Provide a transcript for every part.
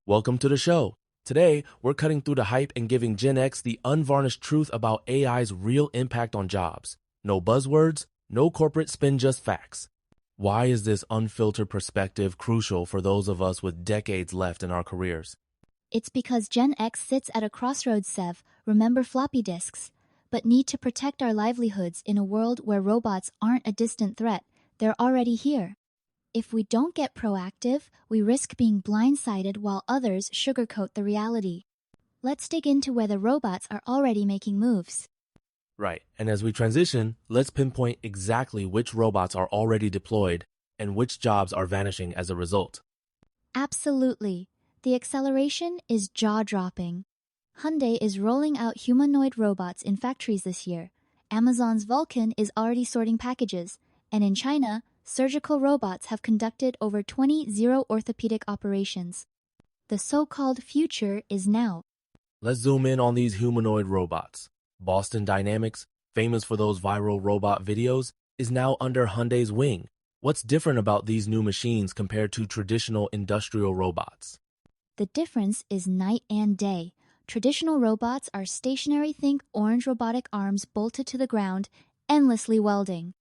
Welcome to the show. Today, we're cutting through the hype and giving Gen X the unvarnished truth about AI's real impact on jobs. No buzzwords, no corporate spin, just facts. Why is this unfiltered perspective crucial for those of us with decades left in our careers? It's because Gen X sits at a crossroads, Sev. Remember floppy disks, but need to protect our livelihoods in a world where robots aren't a distant threat. They're already here. If we don't get proactive, we risk being blindsided while others sugarcoat the reality. Let's dig into whether robots are already making moves. Right, and as we transition, let's pinpoint exactly which robots are already deployed and which jobs are vanishing as a result. Absolutely. The acceleration is jaw-dropping. Hyundai is rolling out humanoid robots in factories this year. Amazon's Vulcan is already sorting packages. And in China, surgical robots have conducted over 20 zero-orthopedic operations. The so-called future is now. Let's zoom in on these humanoid robots. Boston Dynamics, famous for those viral robot videos, is now under Hyundai's wing. What's different about these new machines compared to traditional industrial robots? The difference is night and day. Traditional robots are stationary, think orange robotic arms bolted to the ground, endlessly welding.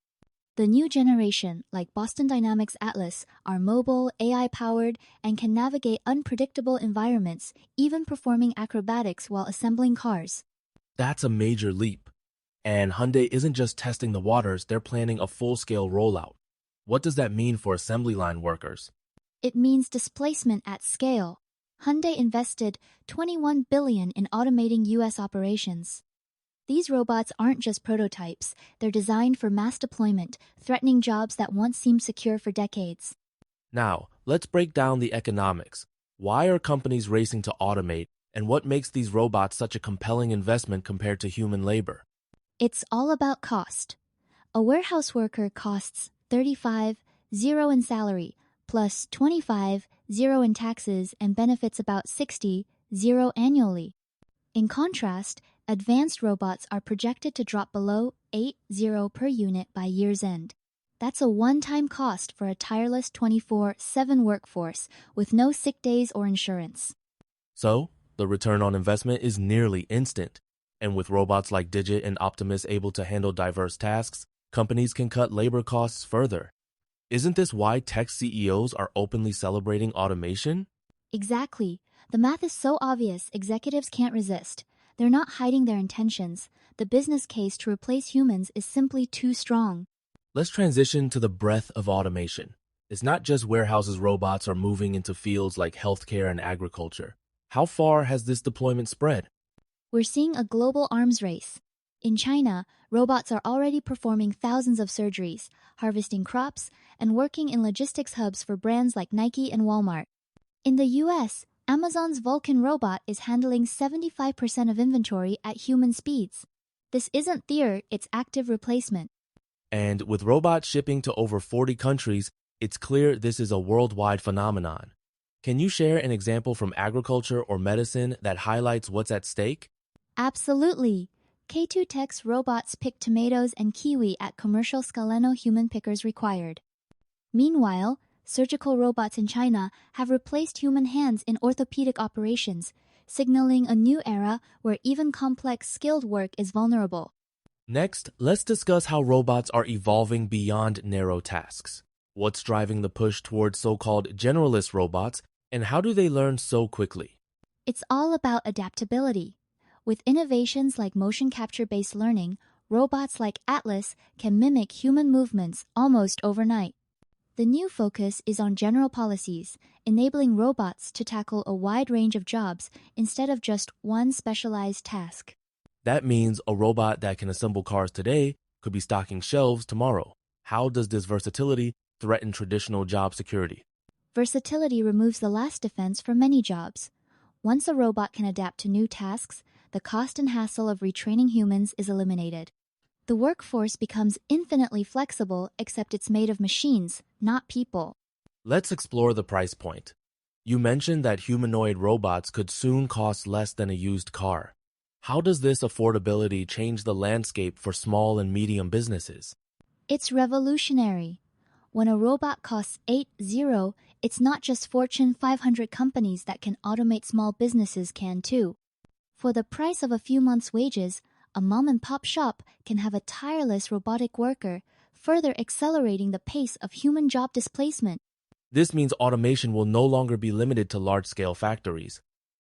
The new generation, like Boston Dynamics Atlas, are mobile, AI-powered, and can navigate unpredictable environments, even performing acrobatics while assembling cars. That's a major leap. And Hyundai isn't just testing the waters, they're planning a full-scale rollout. What does that mean for assembly line workers? It means displacement at scale. Hyundai invested $21 billion in automating U.S. operations. These robots aren't just prototypes, they're designed for mass deployment, threatening jobs that once seemed secure for decades. Now, let's break down the economics. Why are companies racing to automate, and what makes these robots such a compelling investment compared to human labor? It's all about cost. A warehouse worker costs $35,000 in salary, plus $25,000 in taxes and benefits about $60,000 annually. In contrast, advanced robots are projected to drop below $8,000 per unit by year's end. That's a one-time cost for a tireless 24/7 workforce with no sick days or insurance. So, the return on investment is nearly instant. And with robots like Digit and Optimus able to handle diverse tasks, companies can cut labor costs further. Isn't this why tech CEOs are openly celebrating automation? Exactly. The math is so obvious, executives can't resist. They're not hiding their intentions. The business case to replace humans is simply too strong. Let's transition to the breadth of automation. It's not just warehouses robots are moving into fields like healthcare and agriculture. How far has this deployment spread? We're seeing a global arms race. In China, robots are already performing thousands of surgeries, harvesting crops, and working in logistics hubs for brands like Nike and Walmart. In the US, Amazon's Vulcan robot is handling 75% of inventory at human speeds. This isn't theater, it's active replacement. And with robots shipping to over 40 countries, it's clear this is a worldwide phenomenon. Can you share an example from agriculture or medicine that highlights what's at stake? Absolutely. K2 Tech's robots pick tomatoes and kiwi at commercial Scaleno human pickers required. Meanwhile, surgical robots in China have replaced human hands in orthopedic operations, signaling a new era where even complex skilled work is vulnerable. Next, let's discuss how robots are evolving beyond narrow tasks. What's driving the push towards so-called generalist robots, and how do they learn so quickly? It's all about adaptability. With innovations like motion capture-based learning, robots like Atlas can mimic human movements almost overnight. The new focus is on general policies, enabling robots to tackle a wide range of jobs instead of just one specialized task. That means a robot that can assemble cars today could be stocking shelves tomorrow. How does this versatility threaten traditional job security? Versatility removes the last defense for many jobs. Once a robot can adapt to new tasks, the cost and hassle of retraining humans is eliminated. The workforce becomes infinitely flexible, except it's made of machines, not people. Let's explore the price point. You mentioned that humanoid robots could soon cost less than a used car. How does this affordability change the landscape for small and medium businesses? It's revolutionary. When a robot costs 80, it's not just Fortune 500 companies that can automate, small businesses can too. For the price of a few months' wages, a mom-and-pop shop can have a tireless robotic worker, further accelerating the pace of human job displacement. This means automation will no longer be limited to large-scale factories.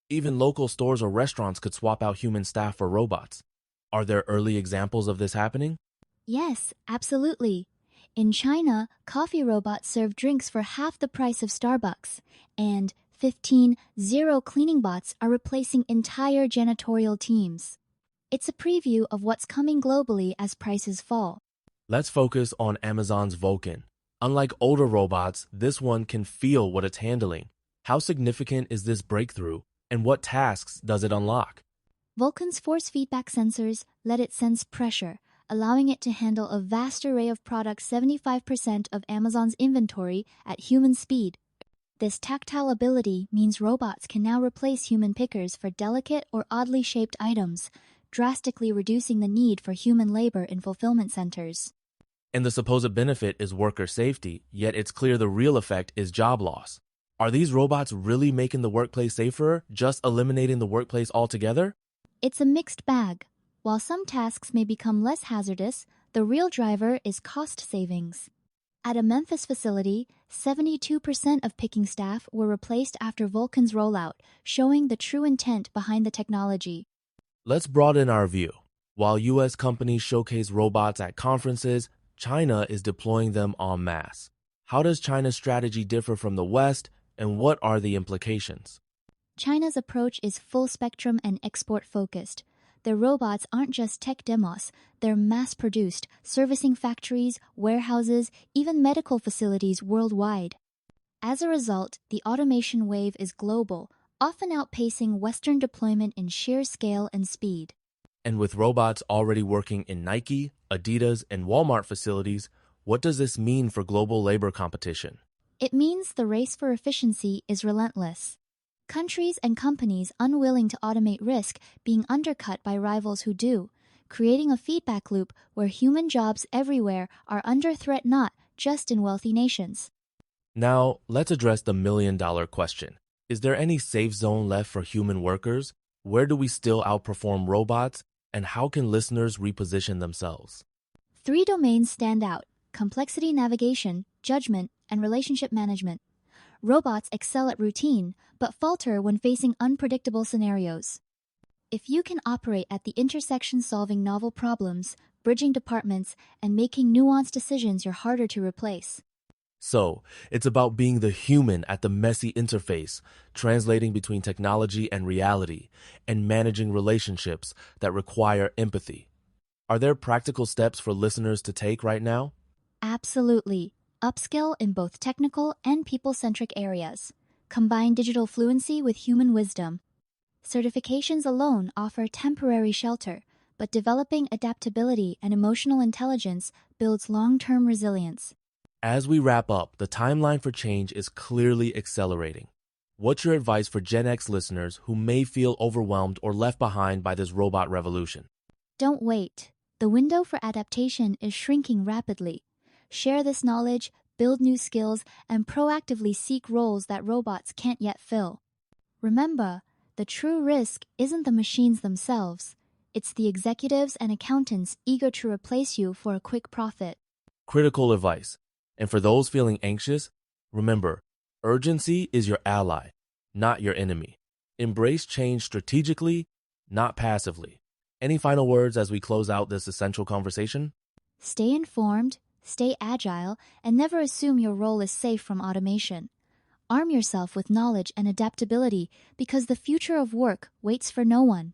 Even local stores or restaurants could swap out human staff for robots. Are there early examples of this happening? Yes, absolutely. In China, coffee robots serve drinks for half the price of Starbucks, and 15 zero cleaning bots are replacing entire janitorial teams. It's a preview of what's coming globally as prices fall. Let's focus on Amazon's Vulcan. Unlike older robots, this one can feel what it's handling. How significant is this breakthrough, and what tasks does it unlock? Vulcan's force feedback sensors let it sense pressure, allowing it to handle a vast array of products, 75% of Amazon's inventory, at human speed. This tactile ability means robots can now replace human pickers for delicate or oddly shaped items, drastically reducing the need for human labor in fulfillment centers. And the supposed benefit is worker safety, yet it's clear the real effect is job loss. Are these robots really making the workplace safer, just eliminating the workplace altogether? It's a mixed bag. While some tasks may become less hazardous, the real driver is cost savings. At a Memphis facility, 72% of picking staff were replaced after Vulcan's rollout, showing the true intent behind the technology. Let's broaden our view. While U.S. companies showcase robots at conferences, China is deploying them en masse. How does China's strategy differ from the West, and what are the implications? China's approach is full spectrum and export-focused. Their robots aren't just tech demos, they're mass-produced, servicing factories, warehouses, even medical facilities worldwide. As a result, the automation wave is global, often outpacing Western deployment in sheer scale and speed. And with robots already working in Nike, Adidas, and Walmart facilities, what does this mean for global labor competition? It means the race for efficiency is relentless. Countries and companies unwilling to automate risk being undercut by rivals who do, creating a feedback loop where human jobs everywhere are under threat, not just in wealthy nations. Now, let's address the million-dollar question. Is there any safe zone left for human workers? Where do we still outperform robots? And how can listeners reposition themselves? 3 domains stand out: complexity navigation, judgment, and relationship management. Robots excel at routine, but falter when facing unpredictable scenarios. If you can operate at the intersection, solving novel problems, bridging departments, and making nuanced decisions, you're harder to replace. So, it's about being the human at the messy interface, translating between technology and reality, and managing relationships that require empathy. Are there practical steps for listeners to take right now? Absolutely. Upskill in both technical and people-centric areas. Combine digital fluency with human wisdom. Certifications alone offer temporary shelter, but developing adaptability and emotional intelligence builds long-term resilience. As we wrap up, the timeline for change is clearly accelerating. What's your advice for Gen X listeners who may feel overwhelmed or left behind by this robot revolution? Don't wait. The window for adaptation is shrinking rapidly. Share this knowledge, build new skills, and proactively seek roles that robots can't yet fill. Remember, the true risk isn't the machines themselves. It's the executives and accountants eager to replace you for a quick profit. Critical advice. And for those feeling anxious, remember, urgency is your ally, not your enemy. Embrace change strategically, not passively. Any final words as we close out this essential conversation? Stay informed, stay agile, and never assume your role is safe from automation. Arm yourself with knowledge and adaptability because the future of work waits for no one.